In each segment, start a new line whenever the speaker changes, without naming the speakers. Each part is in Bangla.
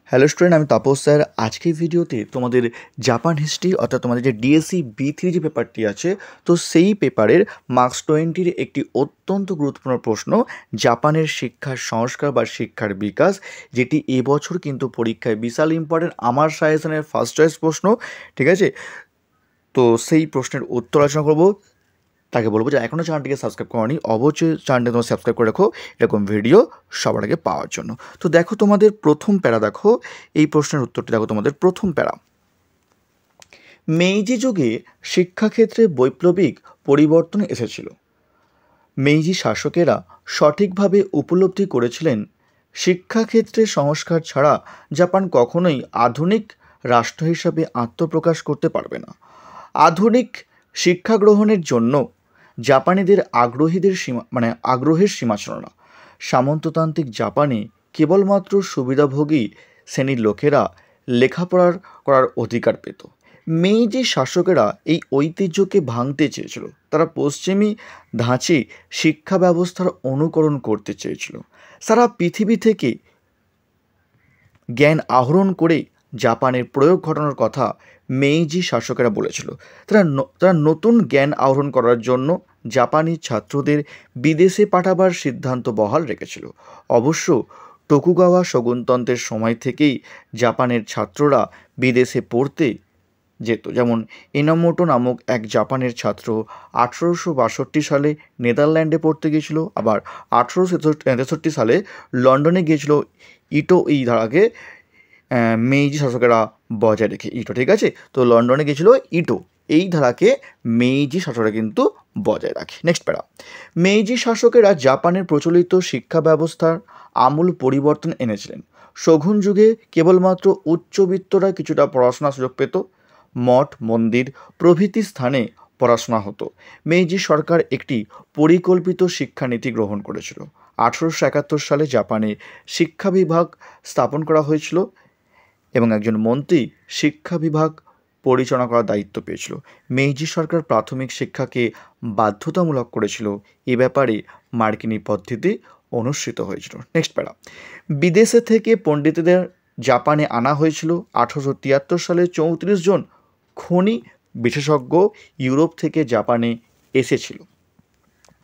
হ্যালো স্টুডেন্ট, আমি তাপস স্যার। আজকের ভিডিওতে তোমাদের জাপান হিস্ট্রি অর্থাৎ তোমাদের যে ডিএসসি B3 যে পেপারটি আছে, তো সেই পেপারের মার্কস 20-র একটি অত্যন্ত গুরুত্বপূর্ণ প্রশ্ন, জাপানের শিক্ষার সংস্কার বা শিক্ষার বিকাশ, যেটি এবছর কিন্তু পরীক্ষায় বিশাল ইম্পর্টেন্ট, আমার সাজেশনের ফার্স্ট চয়েস প্রশ্ন। ঠিক আছে, তো সেই প্রশ্নের উত্তর আলোচনা করবো। তাকে বলবো যে এখনও চ্যানেলটিকে সাবস্ক্রাইব করোনি, অবশ্যই চ্যানেলটি তোমরা সাবস্ক্রাইব করে রাখো এরকম ভিডিও সবার আগে পাওয়ার জন্য। তো দেখো তোমাদের প্রথম প্যারা, দেখো এই প্রশ্নের উত্তরটি, দেখো তোমাদের প্রথম প্যারা। মেইজি যুগে শিক্ষাক্ষেত্রে বৈপ্লবিক পরিবর্তন এসেছিল। মেইজি শাসকেরা সঠিকভাবে উপলব্ধি করেছিলেন শিক্ষাক্ষেত্রে সংস্কার ছাড়া জাপান কখনোই আধুনিক রাষ্ট্র হিসাবে আত্মপ্রকাশ করতে পারবে না। আধুনিক শিক্ষা গ্রহণের জন্য জাপানিদের আগ্রহের সীমা ছিল না। সামন্ততান্ত্রিক জাপানে কেবলমাত্র সুবিধাভোগী শ্রেণীর লোকেরা লেখাপড়ার করার অধিকার পেত। মেইজি শাসকেরা এই ঐতিহ্যকে ভাঙতে চেয়েছিল। তারা পশ্চিমী ধাঁচে শিক্ষা ব্যবস্থার অনুকরণ করতে চেয়েছিল। সারা পৃথিবী থেকে জ্ঞান আহরণ করে জাপানের প্রয়োগ ঘটানোর কথা মেইজি শাসকেরা বলেছিল। তারা নতুন জ্ঞান আহরণ করার জন্য জাপানি ছাত্রদের বিদেশে পাঠাবার সিদ্ধান্ত বহাল রেখেছিল। অবশ্য টোকুগাওয়া শোগুনতন্ত্রের সময় থেকেই জাপানের ছাত্ররা বিদেশে পড়তে যেত। যেমন ইনামোটো নামক এক জাপানের ছাত্র 1862 সালে নেদারল্যান্ডে পড়তে গিয়েছিল, আবার 1863 সালে লন্ডনে গিয়েছিল। ইটো এই ধারাকে মেইজি শাসকেরা বজায় রেখে, ইটো, ঠিক আছে, তো লন্ডনে গিয়েছিল ইটো, এই ধারাকে মেইজি শাসকেরা কিন্তু বজায় রাখে। নেক্সট প্যারা। মেইজি শাসকেরা জাপানের প্রচলিত শিক্ষা ব্যবস্থার আমূল পরিবর্তন এনেছিলেন। শোগুন যুগে কেবলমাত্র উচ্চবিত্তরা কিছুটা পড়াশোনার সুযোগ পেত। মঠ, মন্দির প্রভৃতি স্থানে পড়াশোনা হতো। মেইজি সরকার একটি পরিকল্পিত শিক্ষানীতি গ্রহণ করেছিল। 1871 সালে জাপানে শিক্ষা বিভাগ স্থাপন করা হয়েছিল এবং একজন মন্ত্রী শিক্ষা বিভাগ পরিচালনা করার দায়িত্ব পেয়েছিল। মেইজি সরকার প্রাথমিক শিক্ষাকে বাধ্যতামূলক করেছিল। এ ব্যাপারে মার্কিনী পদ্ধতি অনুসৃত হয়েছিল। নেক্সট প্যারা। বিদেশে থেকে পণ্ডিতদের জাপানে আনা হয়েছিল। 1873 সালে 34 জন খনি বিশেষজ্ঞ ইউরোপ থেকে জাপানে এসেছিল।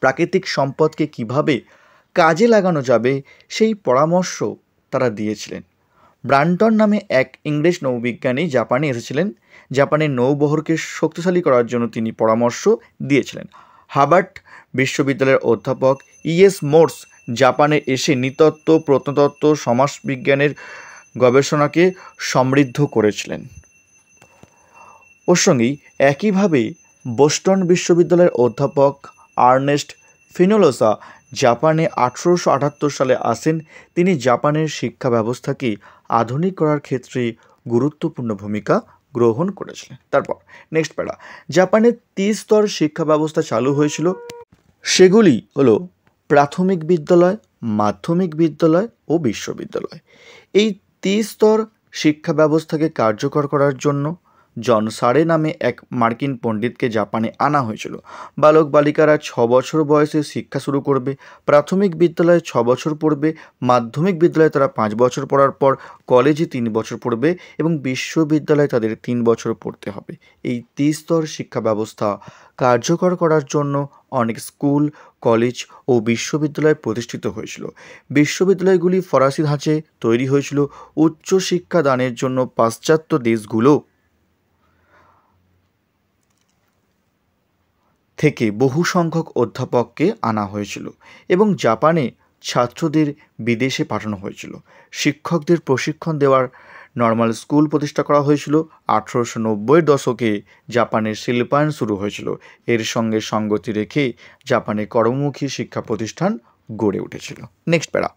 প্রাকৃতিক সম্পদকে কিভাবে কাজে লাগানো যাবে সেই পরামর্শ তারা দিয়েছিলেন। ব্রান্টন নামে এক ইংরেজ নৌবিজ্ঞানী জাপানে এসেছিলেন। জাপানের নৌবহরকে শক্তিশালী করার জন্য তিনি পরামর্শ দিয়েছিলেন। হার্ভার্ড বিশ্ববিদ্যালয়ের অধ্যাপক ইএস মোর্স জাপানে এসে নৃতত্ত্ব, প্রত্নতত্ত্ব, সমাজবিজ্ঞানের গবেষণাকে সমৃদ্ধ করেছিলেন। ওর সঙ্গেই একইভাবে বোস্টন বিশ্ববিদ্যালয়ের অধ্যাপক আর্নেস্ট ফিনোলোসা জাপানে 1878 সালে আসেন। তিনি জাপানের শিক্ষা ব্যবস্থাকে আধুনিক করার ক্ষেত্রে গুরুত্বপূর্ণ ভূমিকা গ্রহণ করেছিলেন। তারপর নেক্সট প্যারা। জাপানের 3 স্তর শিক্ষা ব্যবস্থা চালু হয়েছিল। সেগুলি হলো প্রাথমিক বিদ্যালয়, মাধ্যমিক বিদ্যালয় ও বিশ্ববিদ্যালয়। এই 3 স্তর শিক্ষা ব্যবস্থাকে কার্যকর করার জন্য জন সারে নামে এক মার্কিন পণ্ডিতকে জাপানে আনা হয়েছিল। বালক বালিকারা 6 বছর বয়সে শিক্ষা শুরু করবে। প্রাথমিক বিদ্যালয়ে 6 বছর পড়বে, মাধ্যমিক বিদ্যালয়ে তারা 5 বছর পড়ার পর কলেজে 3 বছর পড়বে এবং বিশ্ববিদ্যালয়ে তাদের 3 বছর পড়তে হবে। এই 3 স্তর শিক্ষা ব্যবস্থা কার্যকর করার জন্য অনেক স্কুল, কলেজ ও বিশ্ববিদ্যালয় প্রতিষ্ঠিত হয়েছিল। বিশ্ববিদ্যালয়গুলি ফরাসি ধাঁচে তৈরি হয়েছিল। উচ্চশিক্ষা দানের জন্য পাশ্চাত্য দেশগুলো থেকে বহু সংখ্যক অধ্যাপককে আনা হয়েছিল এবং জাপানে ছাত্রদের বিদেশে পাঠানো হয়েছিল। শিক্ষকদের প্রশিক্ষণ দেওয়ার নর্মাল স্কুল প্রতিষ্ঠা করা হয়েছিল। 1890-এর দশকে জাপানের শিল্পায়ন শুরু হয়েছিল। এর সঙ্গে সঙ্গতি রেখে জাপানে কর্মমুখী শিক্ষা প্রতিষ্ঠান গড়ে উঠেছিল। নেক্সট প্যারা।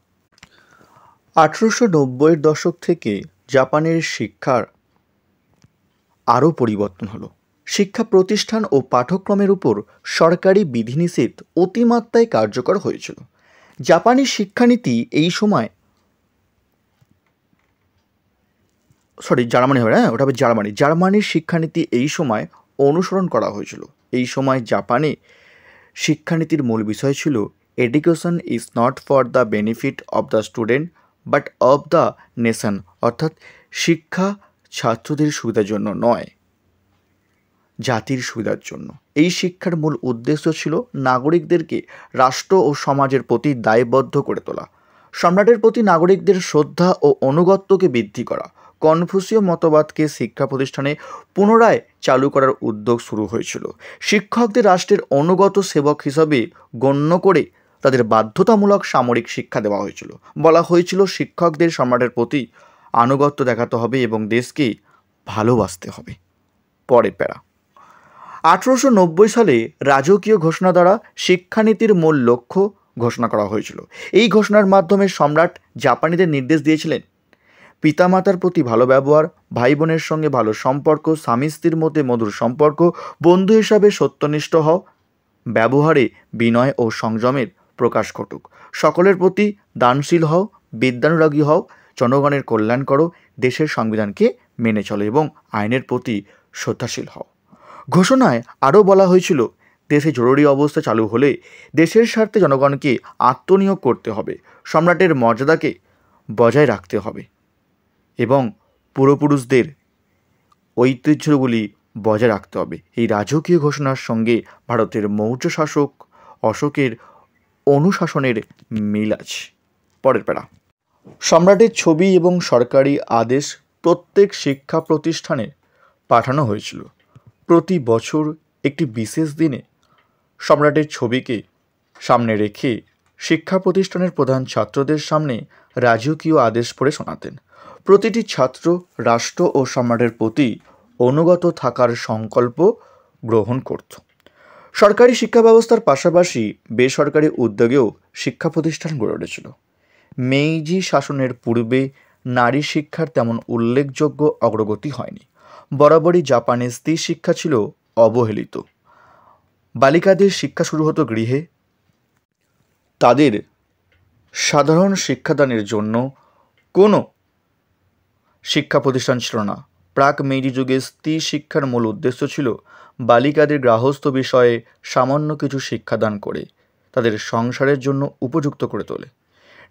1890-এর দশক থেকে জাপানের শিক্ষার আরও পরিবর্তন হলো। শিক্ষা প্রতিষ্ঠান ও পাঠ্যক্রমের উপর সরকারি বিধিনিষেধ অতিমাত্রায় কার্যকর হয়েছিল। জাপানি শিক্ষানীতি এই সময় জার্মানির শিক্ষানীতি এই সময় অনুসরণ করা হয়েছিল। এই সময় জাপানে শিক্ষানীতির মূল বিষয় ছিল education is not for the benefit of the student but of the nation, অর্থাৎ শিক্ষা ছাত্রদের সুবিধার জন্য নয়, জাতির সুবিধার জন্য। এই শিক্ষার মূল উদ্দেশ্য ছিল নাগরিকদেরকে রাষ্ট্র ও সমাজের প্রতি দায়বদ্ধ করে তোলা, সম্রাটের প্রতি নাগরিকদের শ্রদ্ধা ও অনুগত্যকে বৃদ্ধি করা। কনফুসীয় মতবাদকে শিক্ষা প্রতিষ্ঠানে পুনরায় চালু করার উদ্যোগ শুরু হয়েছিল। শিক্ষকদের রাষ্ট্রের অনুগত সেবক হিসাবে গণ্য করে তাদের বাধ্যতামূলক সামরিক শিক্ষা দেওয়া হয়েছিল। বলা হয়েছিল শিক্ষকদের সম্রাটের প্রতি আনুগত্য দেখাতে হবে এবং দেশকে ভালোবাসতে হবে। পরের প্যারা, 1890 সালে রাজকীয় ঘোষণা দ্বারা শিক্ষানীতির মূল লক্ষ্য ঘোষণা করা হয়েছিল। এই ঘোষণার মাধ্যমে সম্রাট জাপানিদের নির্দেশ দিয়েছিলেন পিতামাতার প্রতি ভালো ব্যবহার, ভাই বোনের সঙ্গে ভালো সম্পর্ক, স্বামী স্ত্রীর মধ্যে মধুর সম্পর্ক, বন্ধু হিসাবে সত্যনিষ্ঠ হও, ব্যবহারে বিনয় ও সংযমের প্রকাশ ঘটুক, সকলের প্রতি দানশীল হও, বিদ্যানুরাগী হও, জনগণের কল্যাণ করো, দেশের সংবিধানকে মেনে চলো এবং আইনের প্রতি শ্রদ্ধাশীল হও। ঘোষণায় আরও বলা হয়েছিল দেশে জরুরি অবস্থা চালু হলে দেশের স্বার্থে জনগণকে আত্মনিয়োগ করতে হবে, সম্রাটের মর্যাদাকে বজায় রাখতে হবে এবং পূর্বপুরুষদের ঐতিহ্যগুলি বজায় রাখতে হবে। এই রাজকীয় ঘোষণার সঙ্গে ভারতের মৌর্য শাসক অশোকের অনুশাসনের মিল আছে। পরের প্যারা, সম্রাটের ছবি এবং সরকারি আদেশ প্রত্যেক শিক্ষা প্রতিষ্ঠানে পাঠানো হয়েছিল। প্রতি বছর একটি বিশেষ দিনে সম্রাটের ছবিকে সামনে রেখে শিক্ষা প্রতিষ্ঠানের প্রধান ছাত্রদের সামনে রাজকীয় আদেশ পড়ে শোনাতেন। প্রতিটি ছাত্র রাষ্ট্র ও সম্রাটের প্রতি অনুগত থাকার সংকল্প গ্রহণ করত। সরকারি শিক্ষা ব্যবস্থার পাশাপাশি বেসরকারি উদ্যোগেও শিক্ষা প্রতিষ্ঠান গড়ে উঠেছিল। মেইজি শাসনের পূর্বে নারী শিক্ষার তেমন উল্লেখযোগ্য অগ্রগতি হয়নি। বরাবরই জাপানে স্ত্রী শিক্ষা ছিল অবহেলিত। বালিকাদের শিক্ষা শুরু হতো গৃহে। তাদের সাধারণ শিক্ষাদানের জন্য কোনো শিক্ষা প্রতিষ্ঠান ছিল না। প্রাক মেইজি যুগে স্ত্রী শিক্ষার মূল উদ্দেশ্য ছিল বালিকাদের গৃহস্থ বিষয়ে সামান্য কিছু শিক্ষাদান করে তাদের সংসারের জন্য উপযুক্ত করে তোলে,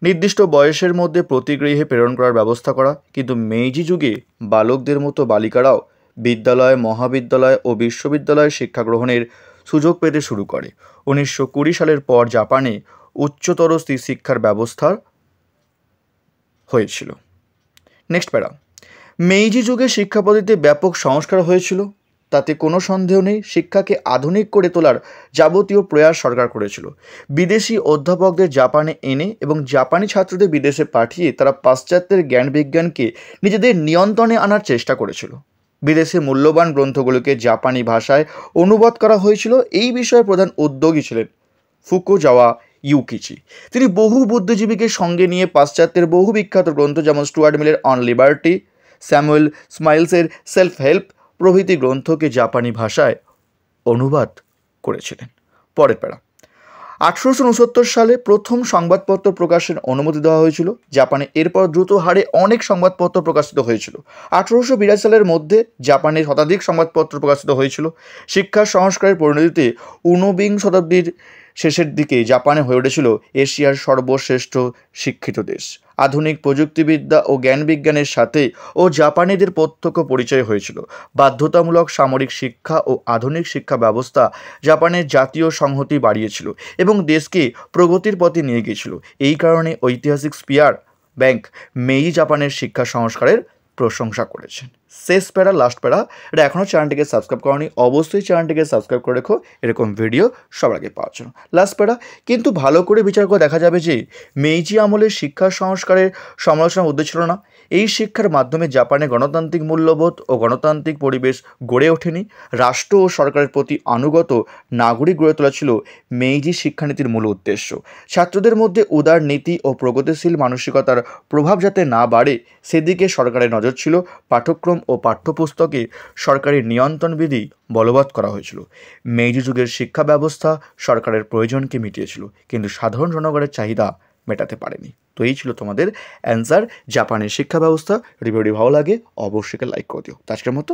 নির্দিষ্ট বয়সের মধ্যে প্রতি গৃহে প্রেরণ করার ব্যবস্থা করা। কিন্তু মেইজি যুগে বালকদের মতো বালিকারাও বিদ্যালয়, মহাবিদ্যালয় ও বিশ্ববিদ্যালয়ে শিক্ষা গ্রহণের সুযোগ পেতে শুরু করে। 1920 সালের পর জাপানে উচ্চতর স্ত্রী শিক্ষার ব্যবস্থা হয়েছিল। নেক্সট প্যারা, মেইজি যুগে শিক্ষা পদ্ধতিতে ব্যাপক সংস্কার হয়েছিল, তাতে কোনো সন্দেহ নেই। শিক্ষাকে আধুনিক করে তোলার যাবতীয় প্রয়াস সরকার করেছিল। বিদেশি অধ্যাপকদের জাপানে এনে এবং জাপানি ছাত্রদের বিদেশে পাঠিয়ে তারা পাশ্চাত্যের জ্ঞান বিজ্ঞানকে নিজেদের নিয়ন্ত্রণে আনার চেষ্টা করেছিল। বিদেশে মূল্যবান গ্রন্থগুলোকে জাপানি ভাষায় অনুবাদ করা হয়েছিল। এই বিষয়ে প্রধান উদ্যোগী ছিলেন ফুকুজাওয়া ইউকিচি। তিনি বহু বুদ্ধিজীবীকে সঙ্গে নিয়ে পাশ্চাত্যের বহু বিখ্যাত গ্রন্থ যেমন স্টুয়ার্ট মিলের অন লিবার্টি, স্যামুয়েল স্মাইলসের সেলফ হেল্প প্রভৃতি গ্রন্থকে জাপানি ভাষায় অনুবাদ করেছিলেন। পরের প্যারা, 1869 সালে প্রথম সংবাদপত্র প্রকাশের অনুমতি দেওয়া হয়েছিল জাপানে। এরপর দ্রুত হারে অনেক সংবাদপত্র প্রকাশিত হয়েছিল। 1882 সালের মধ্যে জাপানে শতাধিক সংবাদপত্র প্রকাশিত হয়েছিল। শিক্ষা সংস্কারের পরিণতিতে ঊনবিংশ শতাব্দীর শেষের দিকে জাপানে হয়ে উঠেছিল এশিয়ার সর্বশ্রেষ্ঠ শিক্ষিত দেশ। আধুনিক প্রযুক্তিবিদ্যা ও জ্ঞান বিজ্ঞানের সাথে ও জাপানিদের প্রত্যক্ষ পরিচয় হয়েছিল। বাধ্যতামূলক সামরিক শিক্ষা ও আধুনিক শিক্ষা ব্যবস্থা জাপানের জাতীয় সংহতি বাড়িয়েছিল এবং দেশকে প্রগতির পথে নিয়ে গিয়েছিল। এই কারণে ঐতিহাসিক স্পিয়ার ব্যাংক মেই জাপানের শিক্ষা সংস্কারের প্রশংসা করেছেন। শেষ প্যারা, লাস্ট প্যারা, এটা এখনও চ্যানেলটিকে সাবস্ক্রাইব করনি, অবশ্যই চ্যানেলটিকে সাবস্ক্রাইব করে রেখো এরকম ভিডিও সবার আগে পাওয়ার জন্য। লাস্ট প্যারা, কিন্তু ভালো করে বিচার করে দেখা যাবে যে মেইজি আমলের শিক্ষা সংস্কারের সমালোচনার উদ্দেশ্য ছিল না। এই শিক্ষার মাধ্যমে জাপানে গণতান্ত্রিক মূল্যবোধ ও গণতান্ত্রিক পরিবেশ গড়ে ওঠেনি। রাষ্ট্র ও সরকারের প্রতি আনুগত নাগরিক গড়ে তোলা ছিল মেইজি শিক্ষানীতির মূল উদ্দেশ্য। ছাত্রদের মধ্যে উদার নীতি ও প্রগতিশীল মানসিকতার প্রভাব যাতে না বাড়ে সেদিকে সরকারের নজর ছিল। পাঠ্যক্রম ও পাঠ্যপুস্তকে সরকারি নিয়ন্ত্রণবিধি বলবৎ করা হয়েছিল। মেইজি যুগের শিক্ষা ব্যবস্থা সরকারের প্রয়োজনকে মিটিয়েছিল কিন্তু সাধারণ জনগণের চাহিদা মেটাতে পারেনি। তো এই ছিল তোমাদের অ্যান্সার জাপানের শিক্ষা ব্যবস্থা। ভিডিওটি ভালো লাগে অবশ্যই লাইক করে দিও। আজকের মতো